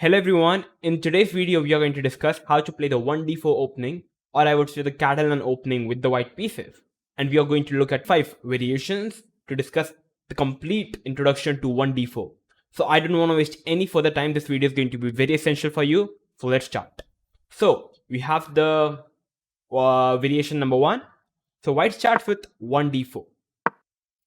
Hello everyone, in today's video we are going to discuss how to play the 1d4 opening, or I would say the Catalan opening with the white pieces. And we are going to look at 5 variations to discuss the complete introduction to 1d4. So I don't want to waste any further time, this video is going to be very essential for you, so let's start. So we have the variation number 1. So white starts with 1d4.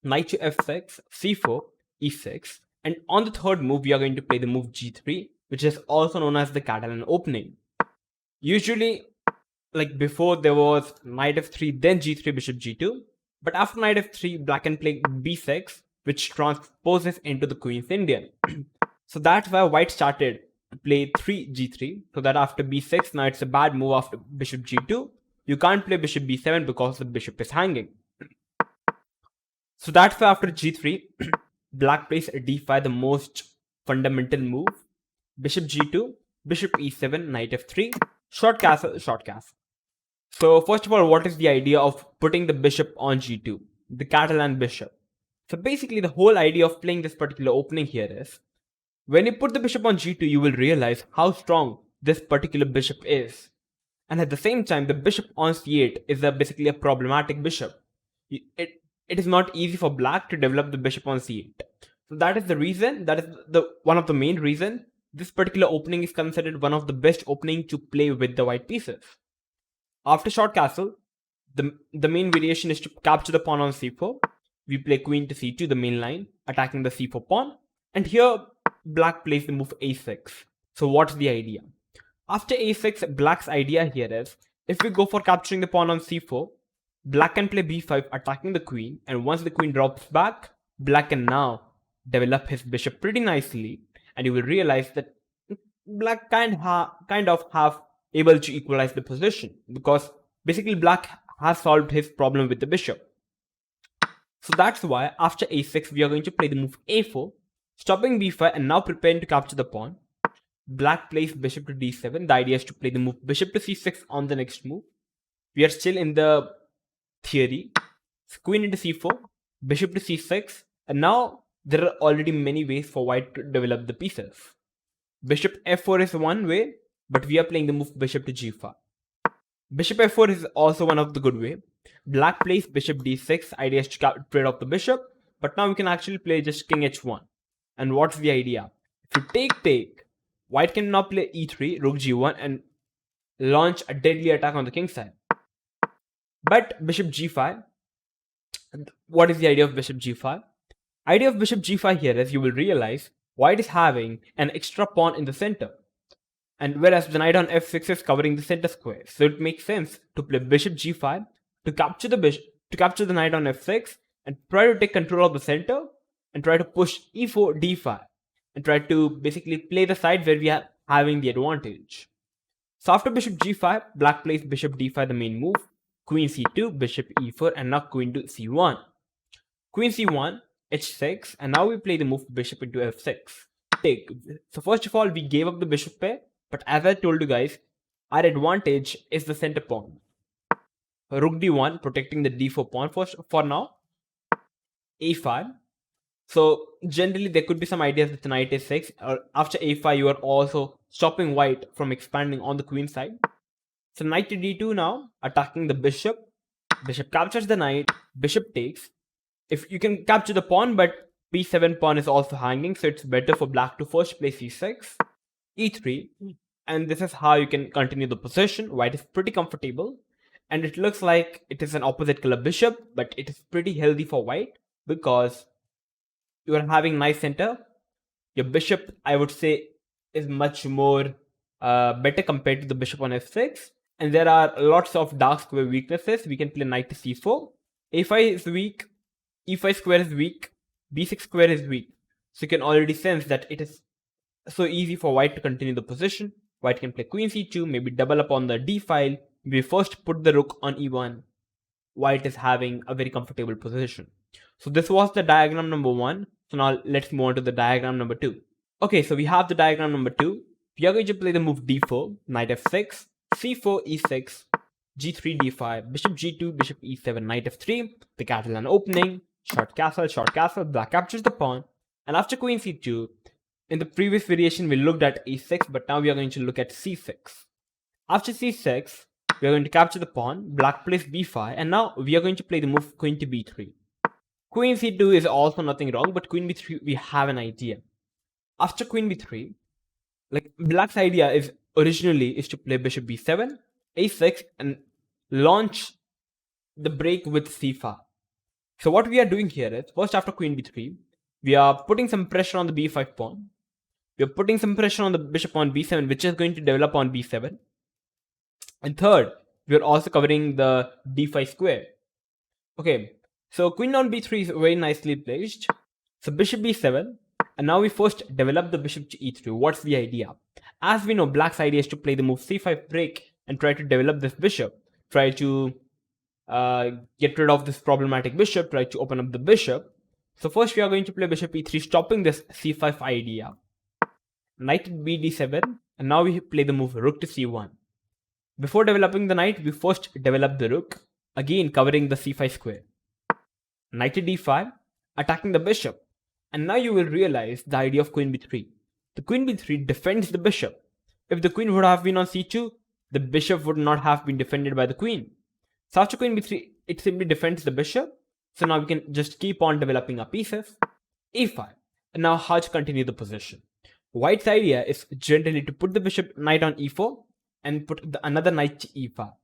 Knight to f6, c4, e6, and on the third move we are going to play the move g3, which is also known as the Catalan opening. Usually, like before, there was knight f3, then g3, bishop g2, but after knight f3, black can play b6, which transposes into the queen's Indian. So that's why white started to play 3 g3, so that after b6, now it's a bad move after bishop g2. You can't play bishop b7 because the bishop is hanging. So that's why after g3, black plays d5, the most fundamental move. Bishop g2, bishop e7, knight f3, short castle, short castle. So first of all, what is the idea of putting the bishop on g2? The Catalan bishop. So basically the whole idea of playing this particular opening here is, when you put the bishop on g2, you will realize how strong this particular bishop is. And at the same time, the bishop on c8 is basically a problematic bishop. It is not easy for black to develop the bishop on c8. So that is the reason, that is one of the main reason this particular opening is considered one of the best opening to play with the white pieces. After short castle, the main variation is to capture the pawn on c4. We play queen to c2, the main line, attacking the c4 pawn. And here, black plays the move a6. So what's the idea? After a6, black's idea here is, if we go for capturing the pawn on c4, black can play b5, attacking the queen, and once the queen drops back, black can now develop his bishop pretty nicely, and you will realize that black kind of have able to equalize the position, because basically black has solved his problem with the bishop. So that's why after a6 we are going to play the move a4, stopping b5 and now preparing to capture the pawn. Black plays bishop to d7. The idea is to play the move bishop to c6 on the next move. We are still in the theory. Queen into c4, bishop to c6, and now there are already many ways for white to develop the pieces. Bishop f4 is one way, but we are playing the move bishop to g5. Bishop f4 is also one of the good way. Black plays bishop d6, idea is to trade off the bishop, but now we can actually play just king h1. And what's the idea? If you take, white can now play e3, rook g1, and launch a deadly attack on the king side. But bishop g5, what is the idea of bishop g5? Idea of bishop g5 here is, you will realize white is having an extra pawn in the center, and whereas the knight on f6 is covering the center square, so it makes sense to play bishop g5 to capture the knight on f6 and try to take control of the center and try to push e4 d5 and try to basically play the side where we are having the advantage. So after bishop g5, black plays bishop d5, the main move, queen c2, bishop e4, and now queen to c1. Queen c1, h6, and now we play the move bishop into f6. So first of all, we gave up the bishop pair, but as I told you guys, our advantage is the center pawn. Rook d1, protecting the d4 pawn for now. a5. So generally there could be some ideas that the knight a6, or after a5 you are also stopping white from expanding on the queen side. So knight to d2 now, attacking the bishop. Bishop captures the knight, bishop takes. If you can capture the pawn, but b7 pawn is also hanging, so it's better for black to first play c6, e3, and this is how you can continue the position. White is pretty comfortable, and it looks like it is an opposite color bishop, but it is pretty healthy for white because you are having nice center. Your bishop, I would say, is much more better compared to the bishop on f6, and there are lots of dark square weaknesses. We can play knight to c4, a5 is weak, e5 square is weak, b6 square is weak. So you can already sense that it is so easy for white to continue the position. White can play queen c2, maybe double up on the d file, maybe first put the rook on e1. White is having a very comfortable position. So this was the diagram number 1. So now let's move on to the diagram number 2. Okay, so we have the diagram number 2. We are going to play the move d4, knight f6, c4, e6, g3, d5, bishop g2, bishop e7, knight f3, the Catalan opening, short castle, black captures the pawn, and after queen c2, In the previous variation, we looked at a6, but now we are going to look at c6. After c6, we are going to capture the pawn, black plays b5, and now we are going to play the move queen to b3. Queen c2 is also nothing wrong, but queen b3, we have an idea. After queen b3, like black's idea is originally is to play bishop b7, a6, and launch the break with c5. So what we are doing here is, first after queen b3, we are putting some pressure on the b5 pawn. We are putting some pressure on the bishop on b7, which is going to develop on b7. And third, we are also covering the d5 square. Okay, so queen on b3 is very nicely placed. So bishop b7, and now we first develop the bishop to e3. What's the idea? As we know, black's idea is to play the move c5 break and try to develop this bishop. Try to get rid of this problematic bishop, try to open up the bishop. So first we are going to play bishop e3, stopping this c5 idea. Knight at bd7, and now we play the move rook to c1. Before developing the knight, we first develop the rook, again covering the c5 square. Knight to d5, attacking the bishop. And now you will realize the idea of queen b3. The queen b3 defends the bishop. If the queen would have been on c2, the bishop would not have been defended by the queen. So after queen b3, it simply defends the bishop. So now we can just keep on developing our pieces. e5. And now how to continue the position. White's idea is generally to put the bishop knight on e4 and put another knight to e5.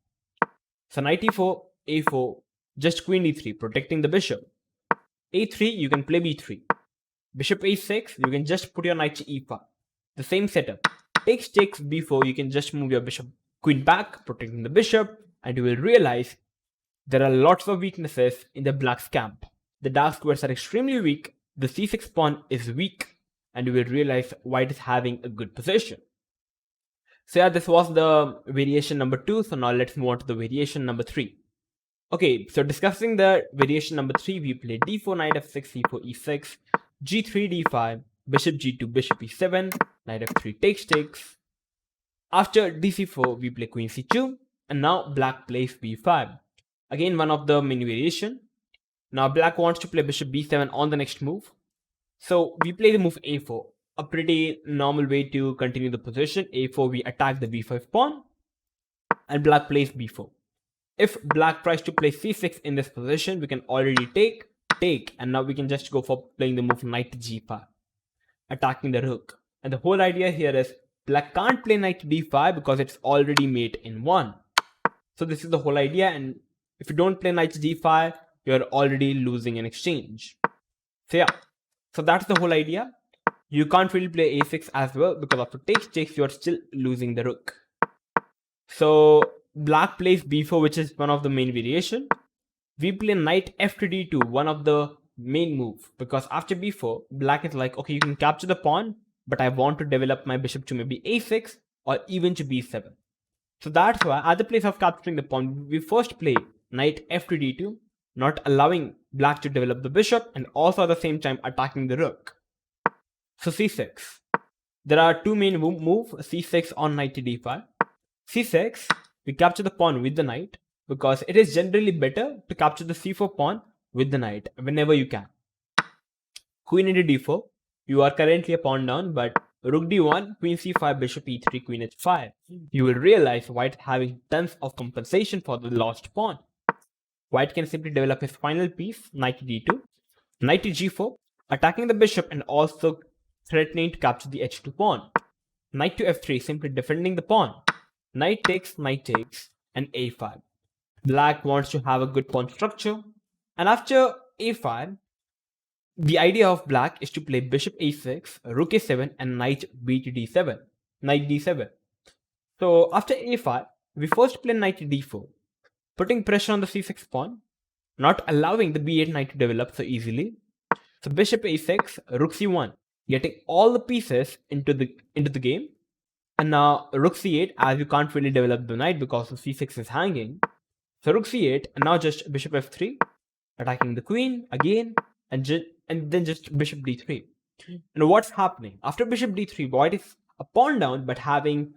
So knight e4, a4, just queen e3, protecting the bishop. a3, you can play b3. Bishop a6, you can just put your knight to e5. The same setup. Takes b4, you can just move your bishop queen back, protecting the bishop, and you will realize there are lots of weaknesses in the black's camp. The dark squares are extremely weak, the c6 pawn is weak, and you will realize white is having a good position. So yeah, this was the variation number 2. So now let's move on to the variation number 3. Okay, so discussing the variation number 3, we play d4, knight f6, c4, e6, g3, d5, bishop g2, bishop e7, knight f3 takes. After dc4, we play queen c2, and now black plays b5. Again, one of the many variation. Now black wants to play bishop b7 on the next move. So we play the move a4, a pretty normal way to continue the position. a4, we attack the b5 pawn, and black plays b4. If black tries to play c6 in this position, we can already take, and now we can just go for playing the move knight to g5, attacking the rook. And the whole idea here is black can't play knight to d5 because it's already mate in 1. So this is the whole idea, and if you don't play knight to d5, you're already losing an exchange. So yeah, so that's the whole idea. You can't really play a6 as well because after takes, you're still losing the rook. So black plays b4, which is one of the main variation. We play knight f to d2, one of the main move, because after b4, black is like, okay, you can capture the pawn, but I want to develop my bishop to maybe a6 or even to b7. So that's why at the place of capturing the pawn, we first play knight f to d2, not allowing black to develop the bishop and also at the same time attacking the rook. So c6. There are two main moves, c6 on knight to d5. c6, we capture the pawn with the knight because it is generally better to capture the c4 pawn with the knight whenever you can. Queen into d4, you are currently a pawn down, but rook d1, queen c5, bishop e3, queen h5. You will realize white having tons of compensation for the lost pawn. White can simply develop his final piece, knight to d2, knight to g4, attacking the bishop and also threatening to capture the h2 pawn. Knight to f3, simply defending the pawn. Knight takes, and a5. Black wants to have a good pawn structure. And after a5, the idea of black is to play bishop a6, rook a7, and knight b to d7. Knight d7. So after a5, we first play knight to d4, putting pressure on the c6 pawn, not allowing the b8 knight to develop so easily. So bishop a6, rook c1, getting all the pieces into the game. And now rook c8, as you can't really develop the knight because the c6 is hanging. So rook c8, and now just bishop f3, attacking the queen again, and then just bishop d3. And what's happening? After bishop d3, white is a pawn down, but having,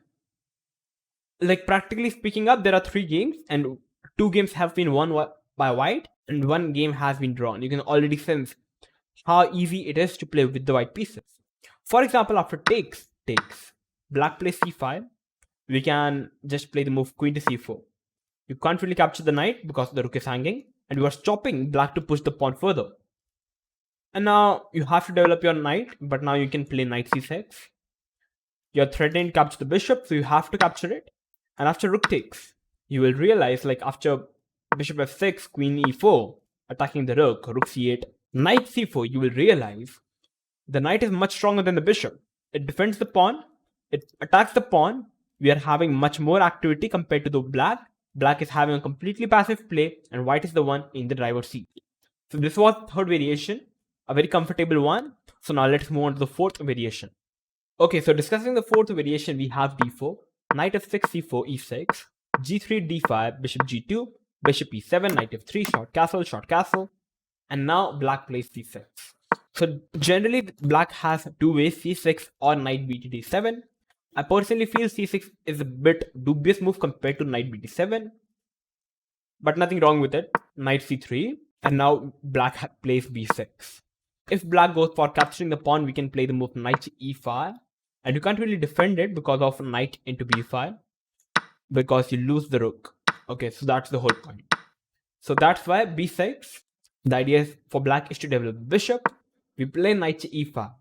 like practically speaking up, there are 3 games, and 2 games have been won by white, and 1 game has been drawn. You can already sense how easy it is to play with the white pieces. For example, after takes, black plays c5, we can just play the move queen to c4. You can't really capture the knight because the rook is hanging, and you are stopping black to push the pawn further. And now you have to develop your knight, but now you can play knight c6. You're threatening to capture the bishop, so you have to capture it. And after rook takes, you will realize, like after bishop f6, queen e4, attacking the rook, rook c8, knight c4, you will realize the knight is much stronger than the bishop. It defends the pawn, it attacks the pawn. We are having much more activity compared to the black. Black is having a completely passive play, and white is the one in the driver's seat. So this was the third variation, a very comfortable one. So now let's move on to the fourth variation. Okay, so discussing the fourth variation, we have d4, knight f6, c4, e6, g3, d5, bishop g2, bishop e7, knight f3, short castle, and now black plays c6. So generally, black has two ways, c6 or knight b to d7. I personally feel c6 is a bit dubious move compared to knight b d7, but nothing wrong with it. Knight c3, and now black plays b6. If black goes for capturing the pawn, we can play the move knight to e5, and you can't really defend it because of knight into b5, because you lose the rook. Okay, so that's the whole point. So that's why b6, the idea is for black is to develop the bishop. We play knight to e5.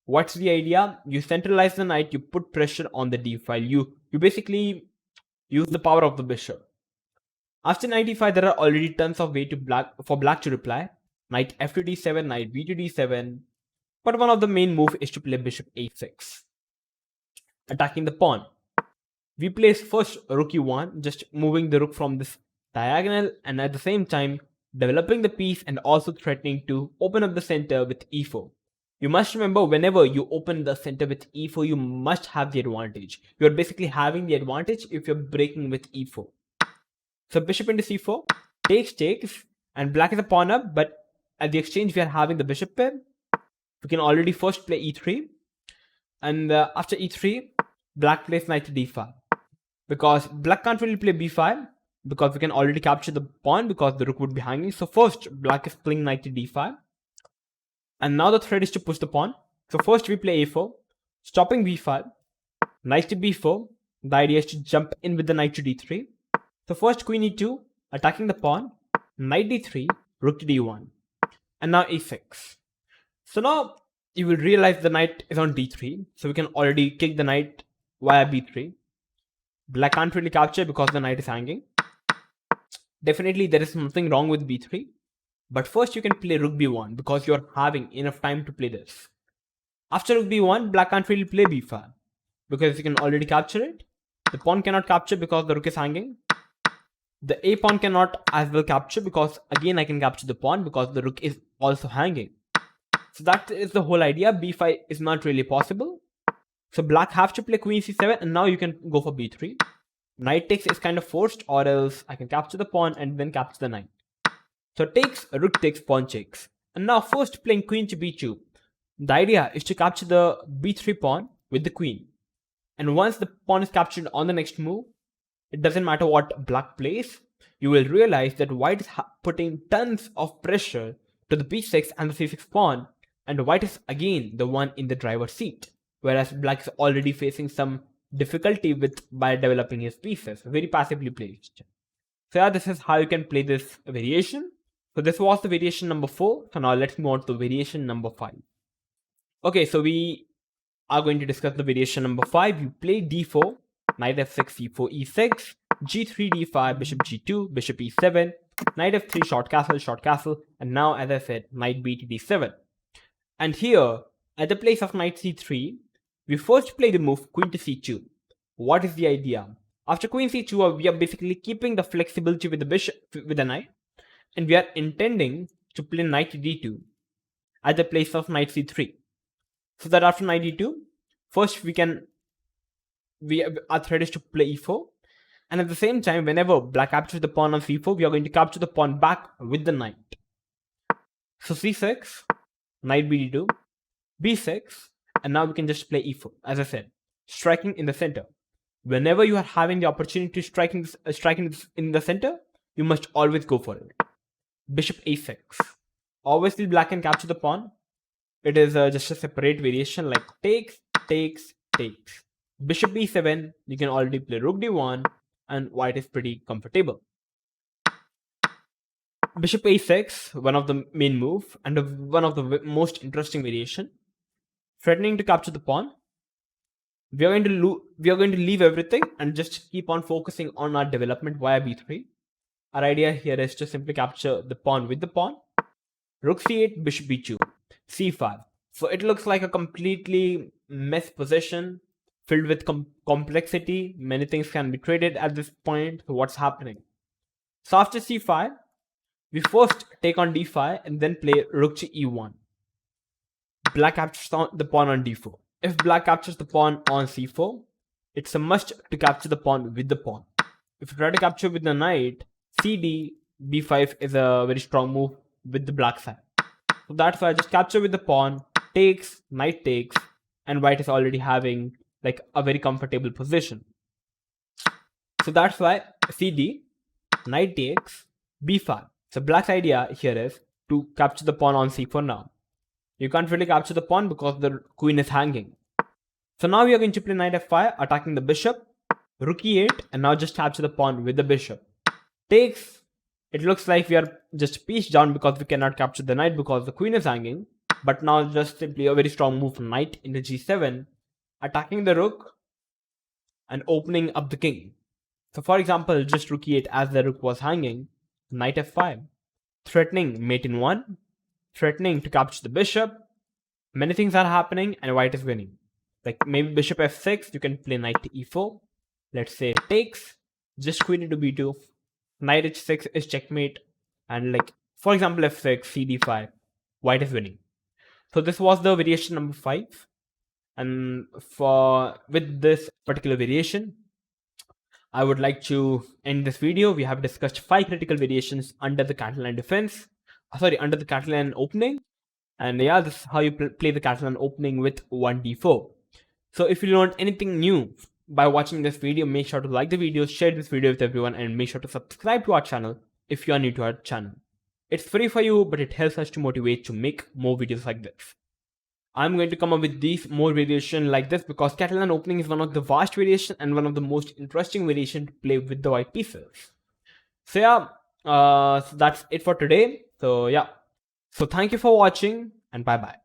What's the idea? You centralize the knight, you put pressure on the d file. You basically use the power of the bishop. After knight e5, there are already tons of ways for black to reply. Knight f to d7, knight b to d7. But one of the main moves is to play bishop a6, attacking the pawn. We place first rook e1, just moving the rook from this diagonal, and at the same time developing the piece and also threatening to open up the center with e4. You must remember, whenever you open the center with e4, you must have the advantage. You're basically having the advantage if you're breaking with e4. So bishop into c4, takes, and black is a pawn up, but at the exchange we are having the bishop pair. We can already first play e3, and after e3, black plays knight to d5. Because black can't really play b5, because we can already capture the pawn because the rook would be hanging. So first, black is playing knight to d5. And now the threat is to push the pawn. So first we play a4, stopping b5, knight to b4. The idea is to jump in with the knight to d3. So first queen e2, attacking the pawn, knight d3, rook to d1, and now a6. So now you will realize the knight is on d3, so we can already kick the knight via b3. Black can't really capture because the knight is hanging. Definitely there is something wrong with b3. But first you can play rook b1 because you're having enough time to play this. After rook b1, black can't really play b5 because you can already capture it. The pawn cannot capture because the rook is hanging. The a pawn cannot as well capture because again I can capture the pawn because the rook is also hanging. So that is the whole idea. b5 is not really possible. So black have to play queen c7, and now you can go for b3. Knight takes is kind of forced, or else I can capture the pawn and then capture the knight. So takes, rook takes, pawn takes. And now first playing queen to b2. The idea is to capture the b3 pawn with the queen. And once the pawn is captured on the next move, it doesn't matter what black plays, you will realize that white is putting tons of pressure to the b6 and the c6 pawn, and white is again the one in the driver's seat, whereas black is already facing some difficulty by developing his pieces, very passively placed. So yeah, this is how you can play this variation. So this was the variation number 4. So now let's move on to variation number 5. Okay, so we are going to discuss the variation number 5. You play d4, knight f6, c4, e6, g3, d5, bishop g2, bishop e7, knight f3, short castle, and now, as I said, knight b to d7. And here, at the place of knight c3, we first play the move queen to c2. What is the idea? After queen c2, we are basically keeping the flexibility with the bishop, with the knight, and we are intending to play knight to d2 at the place of knight c3. So that after knight d2, first our threat is to play e4, and at the same time, whenever black captures the pawn on c4, we are going to capture the pawn back with the knight. So c6, knight b d2, b6, and now we can just play e4, as I said, striking in the center. Whenever you are having the opportunity to striking in the center, you must always go for it. Bishop a6. Obviously, black can capture the pawn, it is just a separate variation like takes, takes, takes. Bishop b7, you can already play rook d1, and white is pretty comfortable. Bishop a6, one of the main move, and one of the most interesting variation. Threatening to capture the pawn. We are going to leave everything and just keep on focusing on our development via b3. Our idea here is to simply capture the pawn with the pawn. Rook c8, bishop b2, c5. So it looks like a completely mess position filled with complexity. Many things can be traded at this point. So what's happening? So after c5, we first take on d5 and then play rook to e1. Black captures the pawn on d4. If black captures the pawn on c4, it's a must to capture the pawn with the pawn. If you try to capture with the knight, cd, b5 is a very strong move with the black side. So that's why I just capture with the pawn, takes, knight takes, and white is already having like a very comfortable position. So that's why cd, knight takes, b5. So black's idea here is to capture the pawn on c4 now. You can't really capture the pawn because the queen is hanging. So now we are going to play knight f5, attacking the bishop, rook e8, and now just capture the pawn with the bishop. Takes. It looks like we are just piece down because we cannot capture the knight because the queen is hanging. But now just simply a very strong move, knight into g7, attacking the rook and opening up the king. So for example, just rook e8 as the rook was hanging, knight f5, threatening mate in 1, threatening to capture the bishop. Many things are happening and white is winning. Like maybe bishop f6, you can play knight to e4. Let's say takes, just queen into b2, knight h6 is checkmate, and like for example f6, cd5, white is winning. So this was the variation number 5, and with this particular variation, I would like to end this video. We have discussed 5 critical variations under the Catalan under the Catalan opening. And yeah, this is how you play the Catalan opening with 1d4. So if you learned anything new by watching this video, make sure to like the video, share this video with everyone, and make sure to subscribe to our channel if you are new to our channel. It's free for you, but it helps us to motivate to make more videos like this. I'm going to come up with these more variation like this because Catalan opening is one of the vast variation and one of the most interesting variation to play with the white pieces. So yeah, so that's it for today. So yeah, so thank you for watching and bye bye.